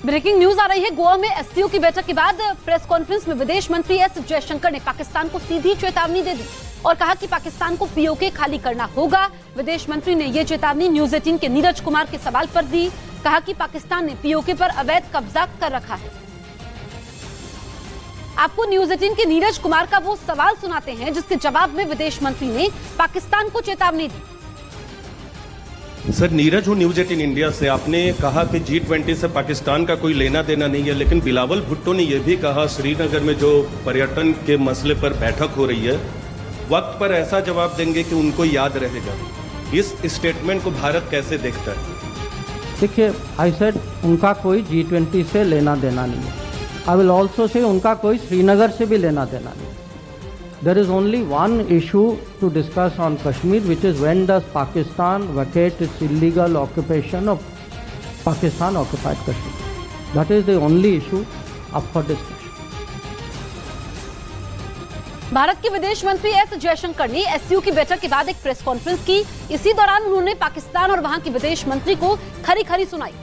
Breaking news आ रही है। गोवा में एससीओ की बैठक के बाद प्रेस कॉन्फ्रेंस में विदेश मंत्री एस जयशंकर ने पाकिस्तान को सीधी चेतावनी दे दी और कहा कि पाकिस्तान को पीओके खाली करना होगा। विदेश मंत्री ने यह चेतावनी न्यूज 18 के नीरज कुमार के सवाल पर दी। कहा कि पाकिस्तान ने पीओके पर अवैध कब्जा कर रखा है। आपको न्यूज 18 के नीरज कुमार का वो सवाल सुनाते हैं जिसके जवाब में विदेश मंत्री ने पाकिस्तान को चेतावनी दी। सर, नीरज हूँ न्यूज 18 इंडिया से। आपने कहा कि G20 से पाकिस्तान का कोई लेना देना नहीं है, लेकिन बिलावल भुट्टो ने यह भी कहा श्रीनगर में जो पर्यटन के मसले पर बैठक हो रही है, वक्त पर ऐसा जवाब देंगे कि उनको याद रहेगा। इस स्टेटमेंट को भारत कैसे देखता है? देखिए, आई सेड उनका कोई G20 से लेना देना नहीं है। आई विल ऑल्सो से उनका कोई श्रीनगर से भी लेना देना नहीं है। There is only one issue to discuss on Kashmir, which is when does Pakistan vacate its illegal occupation of Pakistan occupied Kashmir. That is the only issue up for discussion. Bharat के विदेश मंत्री एस जयशंकर ने SCO की बैठक के बाद एक press conference की। इसी दौरान उन्होंने पाकिस्तान और वहां के विदेश मंत्री को खरी खरी सुनाई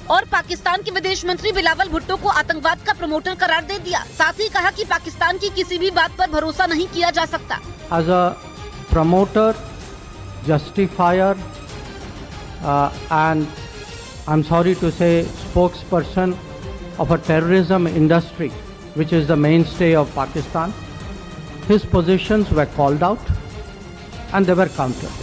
और पाकिस्तान के विदेश मंत्री बिलावल भुट्टो को आतंकवाद का प्रमोटर करार दे दिया। साथ ही कहा कि पाकिस्तान की किसी भी बात पर भरोसा नहीं किया जा सकता। As a promoter, justifier, and I'm sorry to say spokesperson of a terrorism industry, which is the mainstay of Pakistan, his positions were called out and they were countered,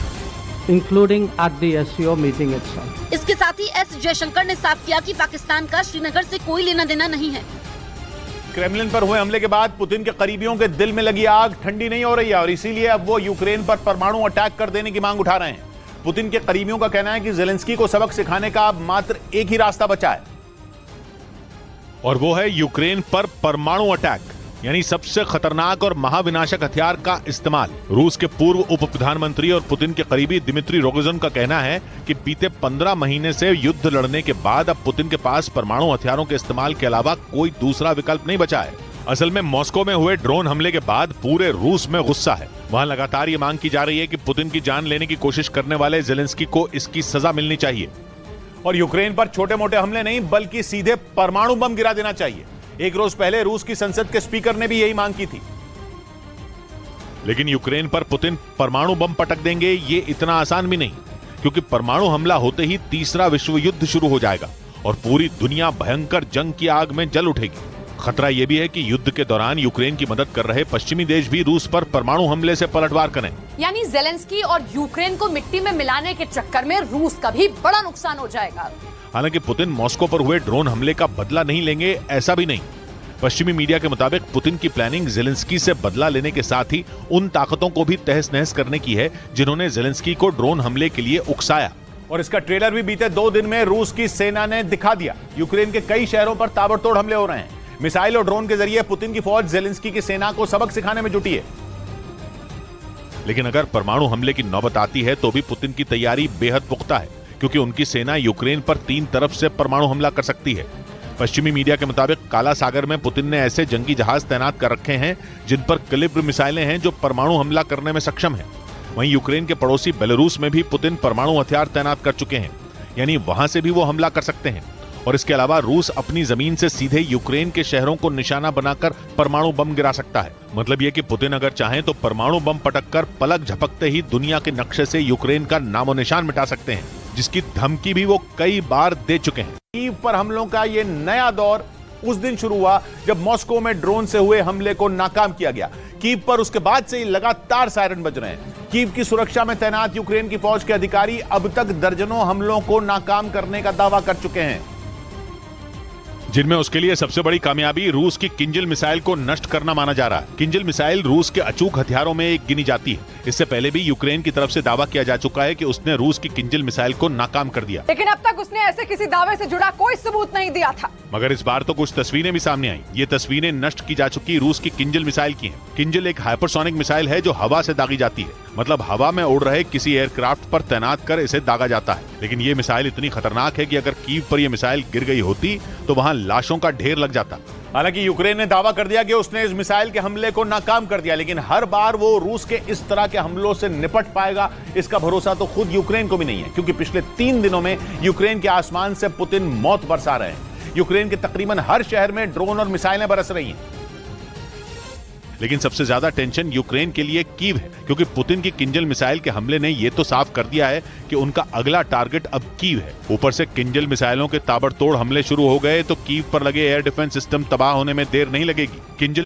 including at the SCO meeting itself. इसके साथ ही S Jaishankar ने साफ किया कि पाकिस्तान का श्रीनगर से कोई लेना देना नहीं है। क्रेमलिन पर हुए हमले के बाद पुतिन के करीबियों के दिल में लगी आग ठंडी नहीं हो रही है और इसीलिए अब वो यूक्रेन पर परमाणु अटैक कर देने की मांग उठा रहे हैं। पुतिन के करीबियों का कहना है कि ज़ेलेंस्की को सबक सिखाने का अब मात्र एक ही रास्ता बचा है और वो है यूक्रेन पर परमाणु अटैक, यानी सबसे खतरनाक और महाविनाशक हथियार का इस्तेमाल। रूस के पूर्व उप प्रधानमंत्री और पुतिन के करीबी दिमित्री रोगोजिन का कहना है कि बीते 15 महीने से युद्ध लड़ने के बाद अब पुतिन के पास परमाणु हथियारों के इस्तेमाल के अलावा कोई दूसरा विकल्प नहीं बचा है। असल में मॉस्को में हुए ड्रोन हमले के बाद पूरे रूस में गुस्सा है। वहां लगातार ये मांग की जा रही है कि पुतिन की जान लेने की कोशिश करने वाले ज़ेलेंस्की को इसकी सजा मिलनी चाहिए और यूक्रेन पर छोटे मोटे हमले नहीं बल्कि सीधे परमाणु बम गिरा देना चाहिए। एक रोज पहले रूस की संसद के स्पीकर ने भी यही मांग की थी। लेकिन यूक्रेन पर पुतिन परमाणु बम पटक देंगे ये इतना आसान भी नहीं, क्योंकि परमाणु हमला होते ही तीसरा विश्व युद्ध शुरू हो जाएगा और पूरी दुनिया भयंकर जंग की आग में जल उठेगी। खतरा यह भी है कि युद्ध के दौरान यूक्रेन की मदद कर रहे पश्चिमी देश भी रूस पर परमाणु हमले से पलटवार करें। यानी ज़ेलेंस्की और यूक्रेन को मिट्टी में मिलाने के चक्कर में रूस का भी बड़ा नुकसान हो जाएगा। हालांकि पुतिन मॉस्को पर हुए ड्रोन हमले का बदला नहीं लेंगे ऐसा भी नहीं। पश्चिमी मीडिया के मुताबिक पुतिन की प्लानिंग ज़ेलेंस्की से बदला लेने के साथ ही उन ताकतों को भी तहस नहस करने की है जिन्होंने ज़ेलेंस्की को ड्रोन हमले के लिए उकसाया। और इसका ट्रेलर भी बीते 2 दिन में रूस की सेना ने दिखा दिया। यूक्रेन के कई शहरों पर ताबड़तोड़ हमले हो रहे हैं। मिसाइल और ड्रोन के जरिए पुतिन की फौज ज़ेलेंस्की की सेना को सबक सिखाने में जुटी है। लेकिन अगर परमाणु हमले की नौबत आती है तो भी पुतिन की तैयारी बेहद पुख्ता है, क्योंकि उनकी सेना यूक्रेन पर 3 तरफ से परमाणु हमला कर सकती है। पश्चिमी मीडिया के मुताबिक काला सागर में पुतिन ने ऐसे जंगी जहाज तैनात कर रखे हैं जिन पर कैलिब्र मिसाइलें हैं जो परमाणु हमला करने में सक्षम हैं। वहीं यूक्रेन के पड़ोसी बेलारूस में भी पुतिन परमाणु हथियार तैनात कर चुके हैं, यानी वहां से भी वो हमला कर सकते हैं। और इसके अलावा रूस अपनी जमीन से सीधे यूक्रेन के शहरों को निशाना बनाकर परमाणु बम गिरा सकता है। मतलब ये कि पुतिन अगर चाहें तो परमाणु बम पटककर पलक झपकते ही दुनिया के नक्शे से यूक्रेन का नामो निशान मिटा सकते हैं, जिसकी धमकी भी वो कई बार दे चुके हैं। कीव पर हमलों का ये नया दौर उस दिन शुरू हुआ जब मॉस्को में ड्रोन से हुए हमले को नाकाम किया गया। कीव पर उसके बाद से ही लगातार सायरन बज रहे हैं। कीव की सुरक्षा में तैनात यूक्रेन की फौज के अधिकारी अब तक दर्जनों हमलों को नाकाम करने का दावा कर चुके हैं, जिनमें उसके लिए सबसे बड़ी कामयाबी रूस की किंजल मिसाइल को नष्ट करना माना जा रहा है। किंजल मिसाइल रूस के अचूक हथियारों में एक गिनी जाती है। इससे पहले भी यूक्रेन की तरफ से दावा किया जा चुका है कि उसने रूस की किंजल मिसाइल को नाकाम कर दिया, लेकिन अब तक उसने ऐसे किसी दावे से जुड़ा कोई सबूत नहीं दिया था। मगर इस बार तो कुछ तस्वीरें भी सामने आई। ये तस्वीरें नष्ट की जा चुकी रूस की किंजल मिसाइल की हैं। किंजल एक हाइपरसोनिक मिसाइल है जो हवा से दागी जाती है, मतलब हवा में उड़ रहे किसी एयरक्राफ्ट पर तैनात कर इसे दागा जाता है। लेकिन ये मिसाइल इतनी खतरनाक है कि अगर कीव पर यह मिसाइल गिर गई होती तो वहां लाशों का ढेर लग जाता। हालांकि यूक्रेन ने दावा कर दिया कि उसने इस मिसाइल के हमले को नाकाम कर दिया, लेकिन हर बार वो रूस के इस तरह के हमलों से निपट पाएगा इसका भरोसा तो खुद यूक्रेन को भी नहीं है, क्योंकि पिछले 3 दिनों में यूक्रेन के आसमान से पुतिन मौत बरसा रहे हैं। यूक्रेन के तकरीबन हर शहर में ड्रोन और मिसाइलें बरस रही हैं। लेकिन सबसे ज्यादा टेंशन यूक्रेन के लिए कीव है, क्योंकि पुतिन की किंजल मिसाइल के हमले ने यह तो साफ कर दिया है कि उनका अगला टारगेट अब कीव है। ऊपर से किंजल मिसाइलों के ताबड़तोड़ हमले शुरू हो गए तो कीव पर लगे एयर डिफेंस सिस्टम तबाह होने में देर नहीं लगेगी। किंजल